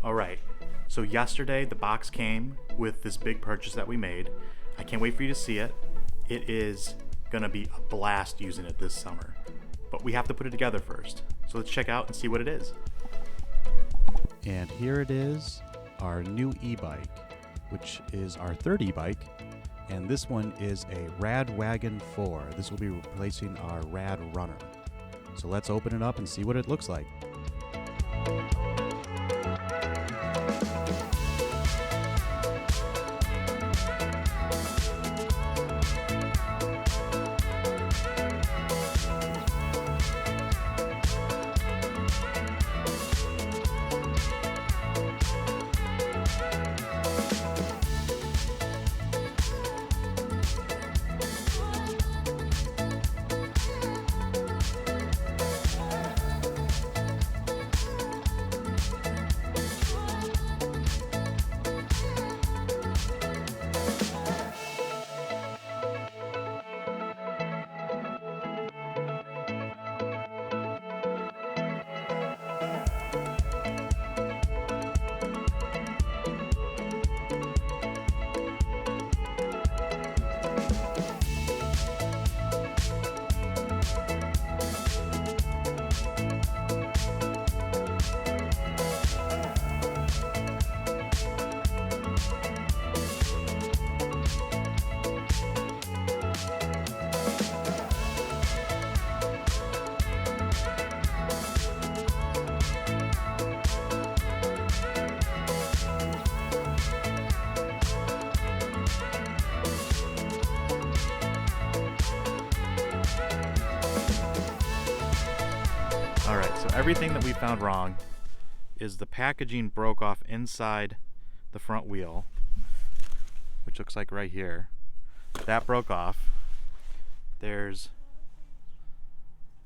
All right, so yesterday the box came with this big purchase that we made. I can't wait for you to see it. It is gonna be a blast using it this summer, but we have to put it together first. So let's check out and see what it is. And here it is, our new e-bike, which is our third e-bike, and this one is a Rad Wagon 4. This will be replacing our Rad Runner. So let's open it up and see what it looks like. Alright, so everything that we found wrong is the packaging broke off inside the front wheel, which looks like right here. That broke off. There's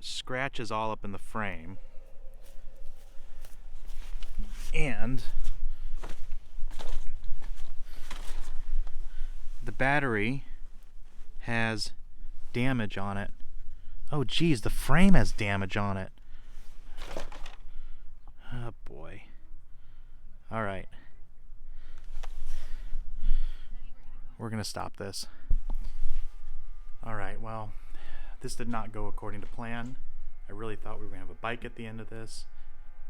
scratches all up in the frame. And the battery has damage on it. Oh geez, the frame has damage on it. Oh boy. Alright. We're gonna stop this. Alright, well, this did not go according to plan. I really thought we were gonna have a bike at the end of this,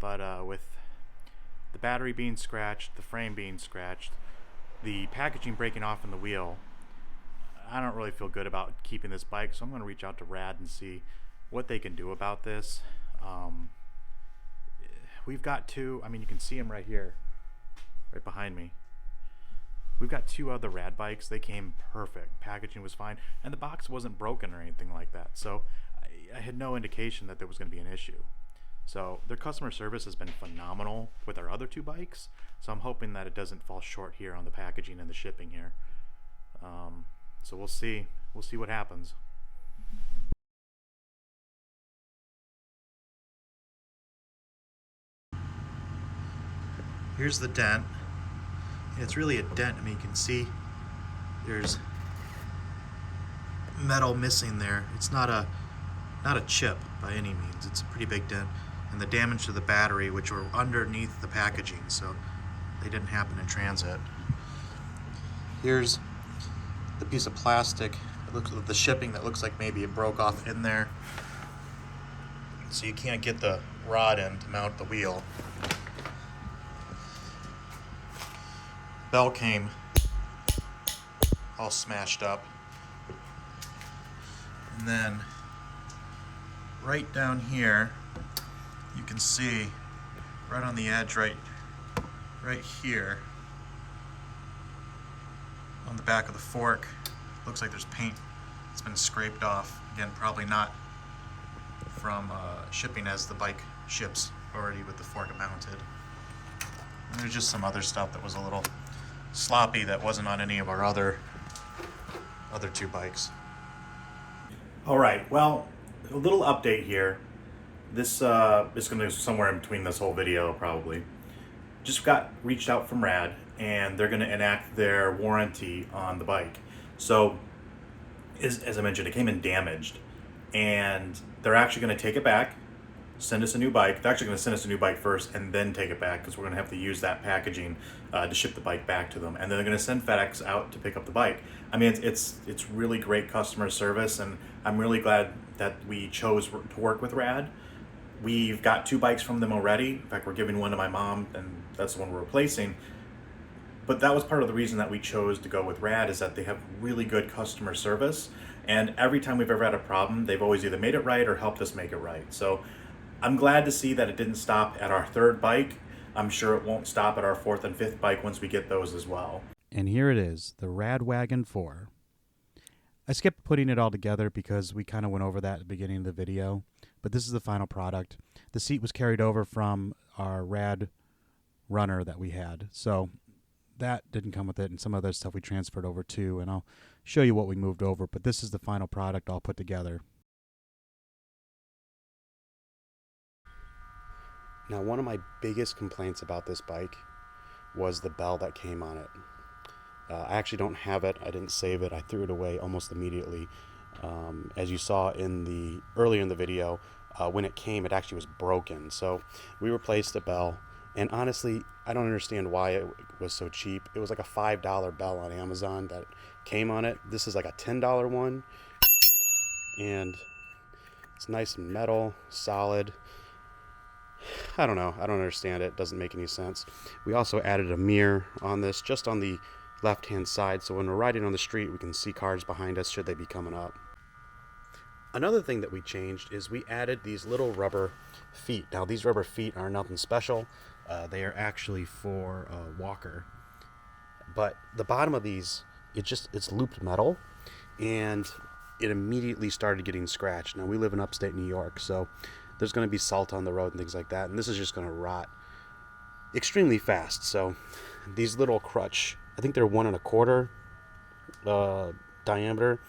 but with the battery being scratched, the frame being scratched, the packaging breaking off in the wheel, I don't really feel good about keeping this bike, so I'm gonna reach out to Rad and see what they can do about this. We've got two, I mean, you can see them right here, right behind me. We've got two other Rad bikes. They came perfect. Packaging was fine, and the box wasn't broken or anything like that. So I had no indication that there was going to be an issue. So their customer service has been phenomenal with our other two bikes. So I'm hoping that it doesn't fall short here on the packaging and the shipping here. So we'll see. We'll see what happens. Here's the dent. It's really a dent. I mean, you can see there's metal missing there. It's not a chip by any means. It's a pretty big dent. And the damage to the battery, which were underneath the packaging, so they didn't happen in transit. Here's the piece of plastic. It looks like the shipping that looks like maybe it broke off in there. So you can't get the rod in to mount the wheel. Bell came all smashed up, and then right down here you can see right on the edge, right here on the back of the fork, looks like there's paint that's been scraped off. Again, probably not from shipping as the bike ships already with the fork mounted. And there's just some other stuff that was a little sloppy that wasn't on any of our other two bikes. All right, well, a little update here. This is going to be somewhere in between this whole video probably. Just got reached out from Rad, and they're going to enact their warranty on the bike. So, as I mentioned, it came in damaged, and they're actually going to take it back send us a new bike. They're actually going to send us a new bike first and then take it back, because we're going to have to use that packaging to ship the bike back to them. And then they're going to send FedEx out to pick up the bike. I mean, it's really great customer service, and I'm really glad that we chose to work with Rad. We've got 2 bikes from them already. In fact, we're giving one to my mom, and that's the one we're replacing. But that was part of the reason that we chose to go with Rad, is that they have really good customer service. And every time we've ever had a problem, they've always either made it right or helped us make it right. So I'm glad to see that it didn't stop at our 3rd bike. I'm sure it won't stop at our 4th and 5th bike once we get those as well. And here it is, the Rad Wagon 4. I skipped putting it all together because we kind of went over that at the beginning of the video, but this is the final product. The seat was carried over from our Rad Runner that we had, so that didn't come with it, and some other stuff we transferred over too, and I'll show you what we moved over, but this is the final product all put together. Now, one of my biggest complaints about this bike was the bell that came on it. I actually don't have it. I didn't save it. I threw it away almost immediately. As you saw earlier in the video, when it came, it actually was broken. So we replaced the bell. And honestly, I don't understand why it was so cheap. It was like a $5 bell on Amazon that came on it. This is like a $10 one. And it's nice and metal, solid. I don't know. I don't understand it. It doesn't make any sense. We also added a mirror on this, just on the left-hand side, so when we're riding on the street, we can see cars behind us should they be coming up. Another thing that we changed is we added these little rubber feet. Now, these rubber feet are nothing special. They are actually for a walker. But the bottom of these, it's looped metal, and it immediately started getting scratched. Now, we live in upstate New York, so there's going to be salt on the road and things like that, and this is just going to rot extremely fast. So these little crutch, I think they're 1 1/4 diameter,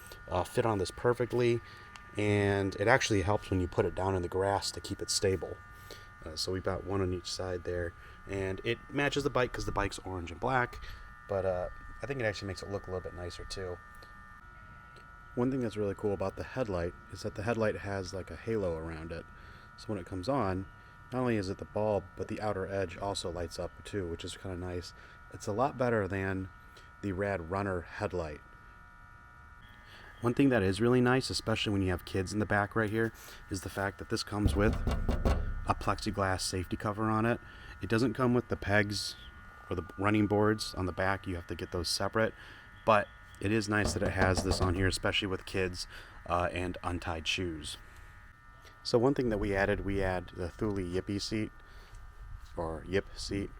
fit on this perfectly, and it actually helps when you put it down in the grass to keep it stable. So we've got one on each side there, and it matches the bike because the bike's orange and black, but I think it actually makes it look a little bit nicer too. One thing that's really cool about the headlight is that the headlight has like a halo around it, so when it comes on, not only is it the bulb, but the outer edge also lights up too, which is kind of nice. It's a lot better than the Rad Runner headlight. One thing that is really nice, especially when you have kids in the back right here, is the fact that this comes with a plexiglass safety cover on it. It doesn't come with the pegs or the running boards on the back. You have to get those separate, but it is nice that it has this on here, especially with kids and untied shoes. So one thing that we add the Thule Yippee seat, or Yip seat.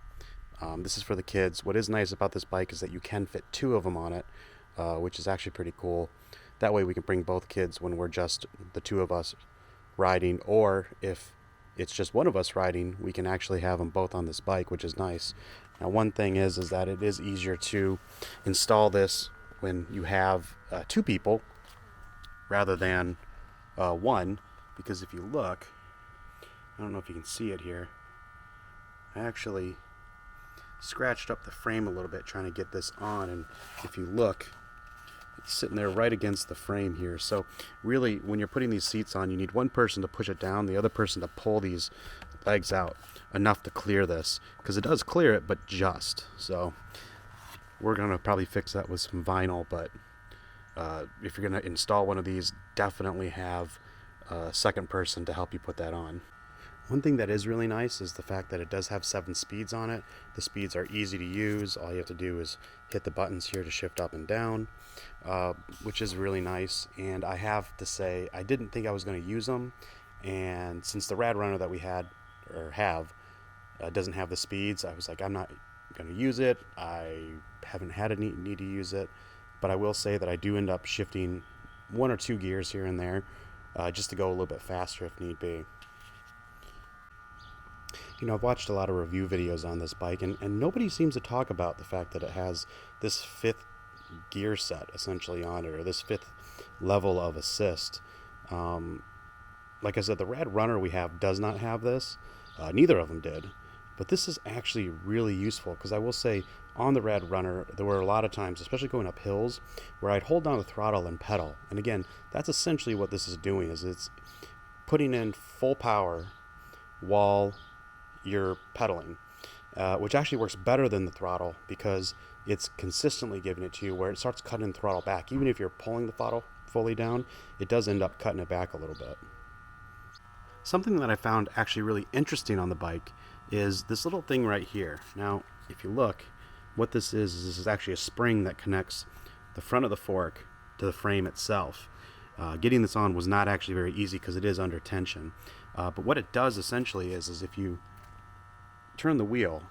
This is for the kids. What is nice about this bike is that you can fit 2 of them on it, which is actually pretty cool. That way we can bring both kids when we're just the 2 of us riding, or if it's just one of us riding, we can actually have them both on this bike, which is nice. Now, one thing is that it is easier to install this when you have 2 people rather than 1, because if you look, I don't know if you can see it here, I actually scratched up the frame a little bit trying to get this on, and if you look, it's sitting there right against the frame here. So really, when you're putting these seats on, you need one person to push it down, the other person to pull these legs out enough to clear this, because it does clear it, but just. So we're going to probably fix that with some vinyl, but if you're going to install one of these, definitely have a second person to help you put that on. One thing that is really nice is the fact that it does have 7 speeds on it. The speeds are easy to use. All you have to do is hit the buttons here to shift up and down, which is really nice. And I have to say, I didn't think I was going to use them. And since the Rad Runner that we have doesn't have the speeds, I was like, I'm not going to use it. I haven't had a need to use it. But I will say that I do end up shifting 1 or 2 gears here and there just to go a little bit faster if need be. You know, I've watched a lot of review videos on this bike, and nobody seems to talk about the fact that it has this 5th gear set essentially on it, or this 5th level of assist. Like I said, the Rad Runner we have does not have this. Neither of them did. But this is actually really useful, because I will say on the Rad Runner, there were a lot of times, especially going up hills, where I'd hold down the throttle and pedal. And again, that's essentially what this is doing, is it's putting in full power while you're pedaling, which actually works better than the throttle because it's consistently giving it to you where it starts cutting the throttle back. Even if you're pulling the throttle fully down, it does end up cutting it back a little bit. Something that I found actually really interesting on the bike is this little thing right here. Now, if you look, what this is actually a spring that connects the front of the fork to the frame itself. Getting this on was not actually very easy because it is under tension. But what it does essentially is if you turn the wheel,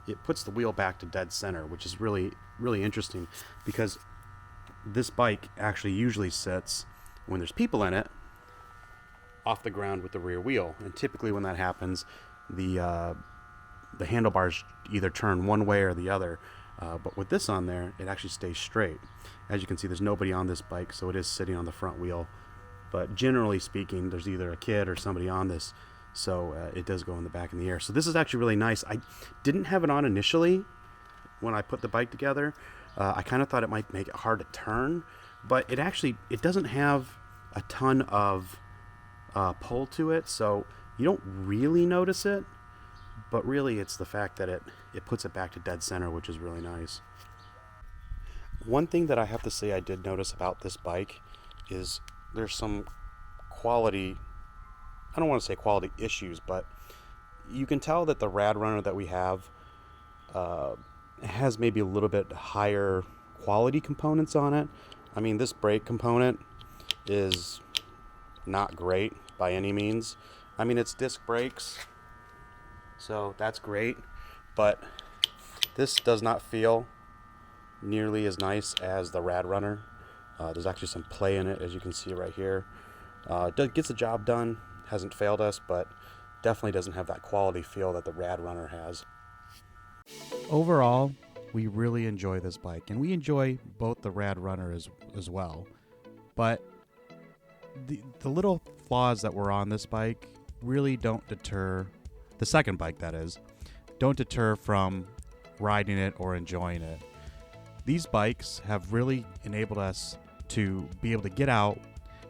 it puts the wheel back to dead center, which is really, really interesting because this bike actually usually sits, when there's people in it, off the ground with the rear wheel. And typically when that happens, the handlebars either turn one way or the other. But with this on there, it actually stays straight. As you can see, there's nobody on this bike, so it is sitting on the front wheel. But generally speaking, there's either a kid or somebody on this, so it does go in the back in the air. So this is actually really nice. I didn't have it on initially when I put the bike together. I kind of thought it might make it hard to turn, but it doesn't have a ton of pull to it, so you don't really notice it. But really, it's the fact that it puts it back to dead center, which is really nice. One thing that I have to say I did notice about this bike is there's some quality, I don't want to say quality issues, but you can tell that the Rad Runner that we have has maybe a little bit higher quality components on it. I mean, this brake component is not great by any means. I mean, it's disc brakes, so that's great, but this does not feel nearly as nice as the Rad Runner. There's actually some play in it, as you can see right here. It gets the job done, hasn't failed us, but definitely doesn't have that quality feel that the Rad Runner has. Overall, we really enjoy this bike, and we enjoy both the Rad Runner as well. But the little flaws that were on this bike really don't deter, the second bike that is, don't deter from riding it or enjoying it. These bikes have really enabled us to be able to get out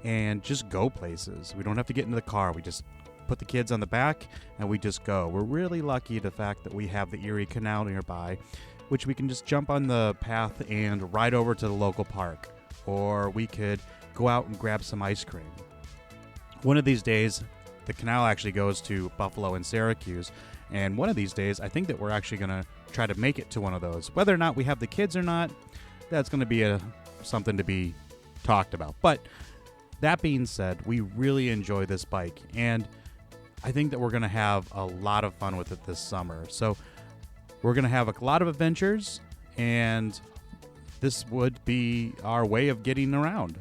and just go places. We don't have to get into the car. We just put the kids on the back and we just go. We're really lucky the fact that we have the Erie Canal nearby, which we can just jump on the path and ride over to the local park. Or we could go out and grab some ice cream. One of these days, the canal actually goes to Buffalo and Syracuse. And one of these days, I think that we're actually going to try to make it to one of those. Whether or not we have the kids or not, that's going to be something to be talked about. But that being said, we really enjoy this bike. And I think that we're going to have a lot of fun with it this summer. So we're going to have a lot of adventures. And this would be our way of getting around.